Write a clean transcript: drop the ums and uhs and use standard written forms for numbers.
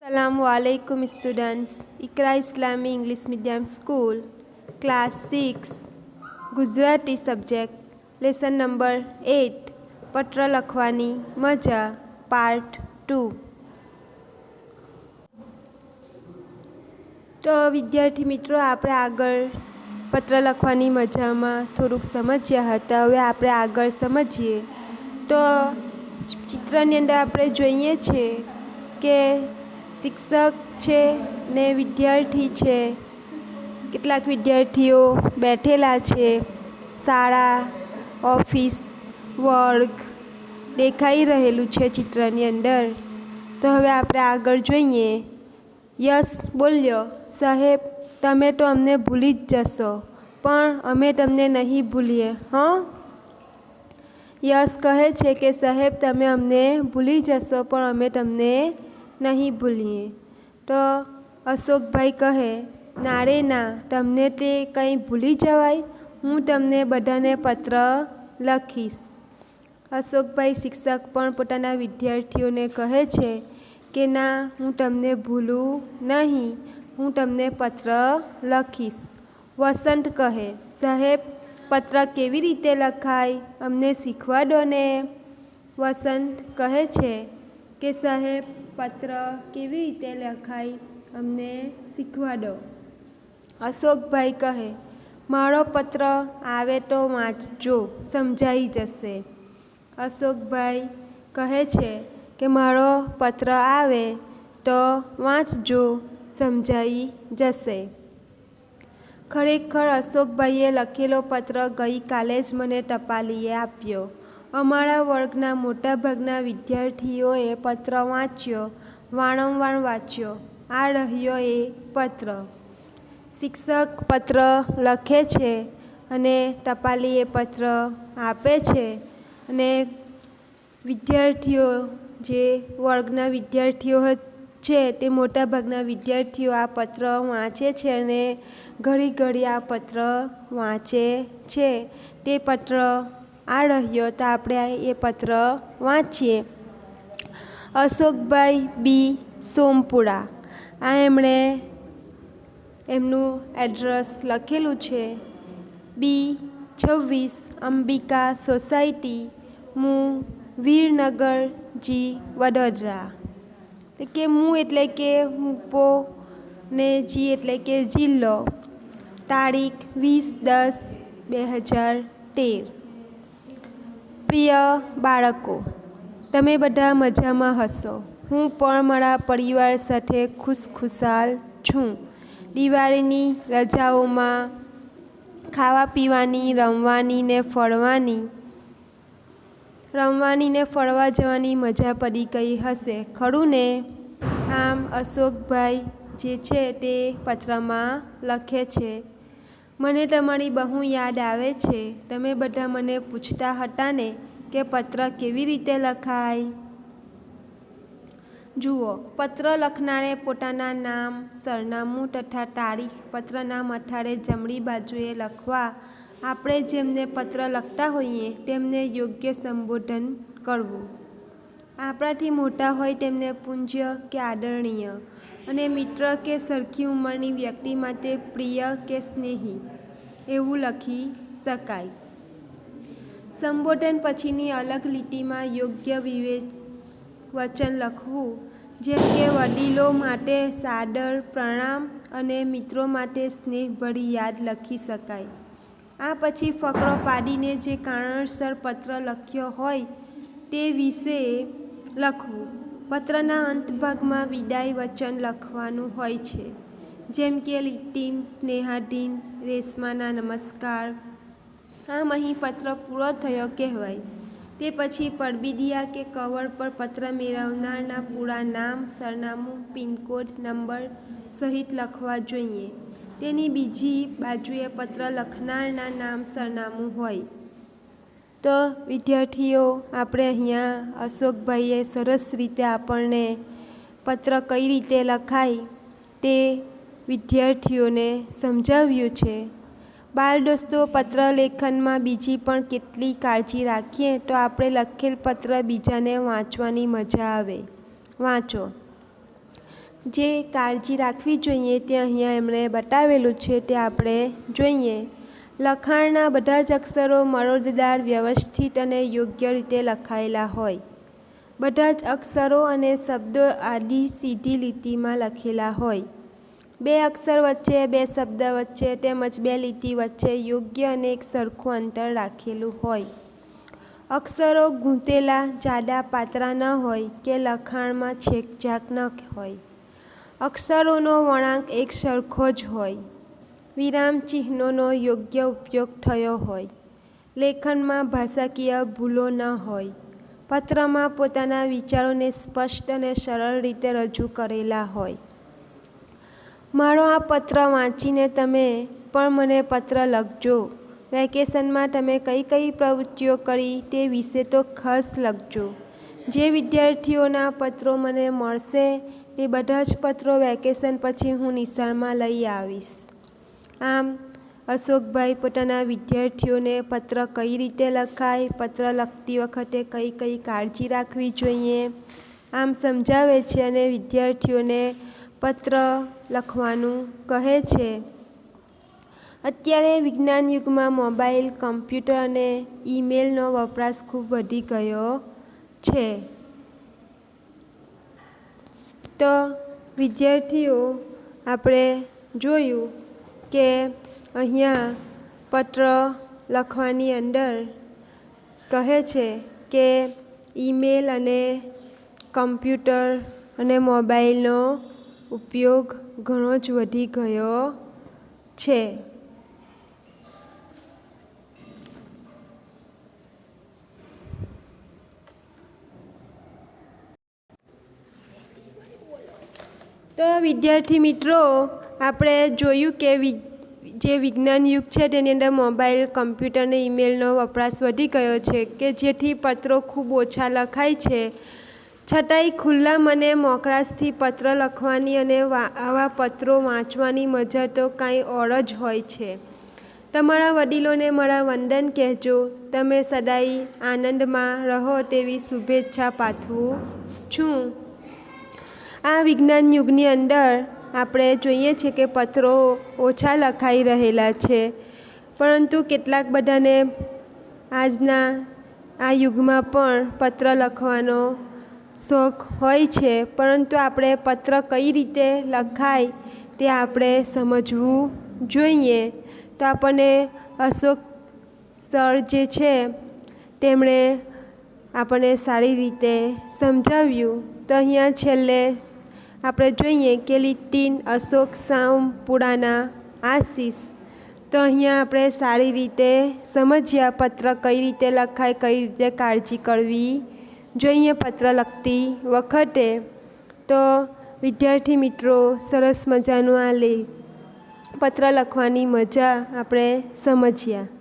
Assalamualaikum students. Ikra Islami English Medium School, Class 6, Gujarati subject, Lesson number 8, પત્ર લખવાની મજા, Part 2. તો વિદ્યાર્થી મિત્રો, આપણે આગળ પત્ર લખવાની મજામાં થોડુંક સમજ્યા હતા. હવે આપણે આગળ સમજીએ. તો ચિત્રની અંદર આપણે જોઈએ છે કે શિક્ષક છે ને વિદ્યાર્થી છે. કેટલાક વિદ્યાર્થીઓ બેઠેલા છે. શાળા, ઓફિસ, વર્ગ દેખાઈ રહેલું છે ચિત્રની અંદર. તો હવે આપણે આગળ જોઈએ. યશ બોલ્યો, સાહેબ તમે તો અમને ભૂલી જ જશો, પણ અમે તમને નહીં ભૂલીએ. યશ કહે છે કે સાહેબ તમે અમને ભૂલી જશો, પણ અમે તમને નહીં ભૂલીએ. તો અશોકભાઈ કહે, ના રે ના, તમને તે કંઈ ભૂલી જવાય. હું તમને બધાને પત્ર લખીશ. અશોકભાઈ શિક્ષક પણ પોતાના વિદ્યાર્થીઓને કહે છે કે ના, હું તમને ભૂલું નહીં, હું તમને પત્ર લખીશ. વસંત કહે, સાહેબ પત્ર કેવી રીતે લખાય, અમને શીખવા દો ને. વસંત કહે છે કે સાહેબ પત્ર કેવી રીતે લખાય, અમને શીખવા દો. અશોકભાઈ કહે, મારો પત્ર આવે તો વાંચજો, સમજાઈ જશે. અશોકભાઈ કહે છે કે મારો પત્ર આવે તો વાંચજો, સમજાઈ જશે. ખરેખર અશોકભાઈએ લખેલો પત્ર ગઈકાલે જ મને ટપાલીએ આપ્યો. અમારા વર્ગના મોટાભાગના વિદ્યાર્થીઓએ પત્ર વાંચ્યો, વારંવાર વાંચ્યો. આ રહ્યો એ પત્ર. શિક્ષક પત્ર લખે છે અને ટપાલીએ પત્ર આપે છે અને વિદ્યાર્થીઓ, જે વર્ગના વિદ્યાર્થીઓ છે તે મોટાભાગના વિદ્યાર્થીઓ આ પત્ર વાંચે છે અને ઘડી ઘડી આ પત્ર વાંચે છે. તે પત્ર આ રહ્યો, તો આપણે એ પત્ર વાંચીએ. અશોકભાઈ બી સોમપુરા, આ એમણે એમનું એડ્રેસ લખેલું છે. B26 અંબિકા સોસાયટી, મું વીરનગર જી, વડોદરા. કે મું એટલે કે મુપો ને જી એટલે કે જિલ્લો. તારીખ 20/10/2013. પ્રિય બાળકો, તમે બધા મજામાં હશો. હું પણ મારા પરિવાર સાથે ખુશખુશાલ છું. દિવાળીની રજાઓમાં ખાવા પીવાની, રમવાની ને ફરવા જવાની મજા પડી ગઈ હશે, ખરું ને? આમ અશોકભાઈ જે છે તે પત્રમાં લખે છે, મને તમારી બહુ યાદ આવે છે. તમે બધા મને પૂછતા હતા ને કે પત્ર કેવી રીતે લખાય. જુઓ, પત્ર લખનારે પોતાના નામ, સરનામું તથા તારીખ પત્રના મથાળે જમણી બાજુએ લખવા. આપણે જેમને પત્ર લખતા હોઈએ તેમને યોગ્ય સંબોધન કરવું. આપણાથી મોટા હોય તેમને પૂજ્ય કે આદરણીય, અને મિત્ર કે સરખી ઉંમરની વ્યક્તિ માટે પ્રિય કે સ્નેહી એવું લખી શકાય. સંબોધન પછીની અલગ લીટીમાં યોગ્ય વચન લખવું. જેમ કે વડીલો માટે સાદર પ્રણામ અને મિત્રો માટે સ્નેહભરી યાદ લખી શકાય. આ પછી ફકરો પાડીને જે કારણસર પત્ર લખ્યો હોય તે વિશે લખવું. પત્રના અંતભાગમાં વિદાય વચન લખવાનું હોય છે, જેમ કે લીટીન, સ્નેહાધીન, રેશમાના નમસ્કાર. આમ અહીં પત્ર પૂરો થયો કહેવાય. તે પછી પરબિડિયા કે કવર પર પત્ર મેળવનારના પૂરા નામ, સરનામું, પિનકોડ, નંબર સહિત લખવા જોઈએ. તેની બીજી બાજુએ પત્ર લખનારના નામ, સરનામું હોય. તો વિદ્યાર્થીઓ, આપણે અહીંયા અશોકભાઈએ સરસ રીતે આપણને પત્ર કઈ રીતે લખાય તે વિદ્યાર્થીઓને સમજાવ્યું છે. બાળ દોસ્તો, પત્ર લેખનમાં બીજી પણ કેટલી કાળજી રાખીએ તો આપણે લખેલ પત્ર બીજાને વાંચવાની મજા આવે. વાંચો. જે કાળજી રાખવી જોઈએ તે અહીંયા એમણે બતાવેલું છે તે આપણે જોઈએ. લખાણના બધા જ અક્ષરો મરોડદાર, વ્યવસ્થિત અને યોગ્ય રીતે લખાયેલા હોય. બધા જ અક્ષરો અને શબ્દો આડી સીધી લીટીમાં લખેલા હોય. બે અક્ષર વચ્ચે, બે શબ્દ વચ્ચે તેમજ બે લીટી વચ્ચે યોગ્ય અને એક સરખું અંતર રાખેલું હોય. અક્ષરો ગૂંથેલા, જાડા પાતળા ન હોય કે લખાણમાં છેકછાક ન હોય. અક્ષરોનો વળાંક એક સરખો જ હોય. વિરામ ચિહ્નોનો યોગ્ય ઉપયોગ થયો હોય. લેખનમાં ભાષાકીય ભૂલો ન હોય. પત્રમાં પોતાના વિચારોને સ્પષ્ટ અને સરળ રીતે રજૂ કરેલા હોય. મારો આ પત્ર વાંચીને તમે પણ મને પત્ર લખજો. વેકેશનમાં તમે કઈ કઈ પ્રવૃત્તિઓ કરી તે વિશે તો ખાસ લખજો. જે વિદ્યાર્થીઓના પત્રો મને મળશે તે બધા જ પત્રો વેકેશન પછી હું નિશાળમાં લઈ આવીશ. આમ અશોકભાઈ પોતાના વિદ્યાર્થીઓને પત્ર કઈ રીતે લખાય, પત્ર લખતી વખતે કઈ કઈ કાળજી રાખવી જોઈએ આમ સમજાવે છે અને વિદ્યાર્થીઓને પત્ર લખવાનું કહે છે. અત્યારે વિજ્ઞાન યુગમાં મોબાઈલ, કમ્પ્યુટર અને ઈમેલનો વપરાશ ખૂબ વધી ગયો છે. તો વિદ્યાર્થીઓ આપણે જોયું કે અહીંયા પત્ર લખવાની અંદર કહે છે કે ઈમેલ અને કમ્પ્યુટર અને મોબાઈલનો ઉપયોગ ઘણો જ વધી ગયો છે. તો વિદ્યાર્થી મિત્રો આપણે જોયું કે જે વિજ્ઞાન યુગ છે તેની અંદર મોબાઈલ, કમ્પ્યુટર અને ઈમેલનો વપરાશ વધી ગયો છે કે જેથી પત્રો ખૂબ ઓછા લખાય છે. છતાંય ખુલ્લા મને મોકળાશથી પત્ર લખવાની અને આવા પત્રો વાંચવાની મજા તો કાંઈ ઓર જ હોય છે. તમારા વડીલોને મારા વંદન કહેજો. તમે સદાય આનંદમાં રહો તેવી શુભેચ્છા પાઠવું છું. આ વિજ્ઞાન યુગની અંદર આપણે જોઈએ છીએ કે પત્રો ઓછા લખાઈ રહેલા છે, પરંતુ કેટલાક બધાને આજના આ યુગમાં પણ પત્ર લખવાનો શોખ હોય છે, પરંતુ આપણે પત્ર કઈ રીતે લખાય તે આપણે સમજવું જોઈએ. તો આપણને અશોક સર જે છે તેમણે આપણને સારી રીતે સમજાવ્યું. તો અહીંયા છેલ્લે આપણે જોઈએ કે લીટીન અશોક સામપુરાના આશીષ. તો અહીંયા આપણે સારી રીતે સમજ્યા પત્ર કઈ રીતે લખાય, કઈ રીતે કાળજી કરવી જોઈએ પત્ર લખતી વખતે. તો વિદ્યાર્થી મિત્રો સરસ મજાનું આ પત્ર લખવાની મજા આપણે સમજ્યા.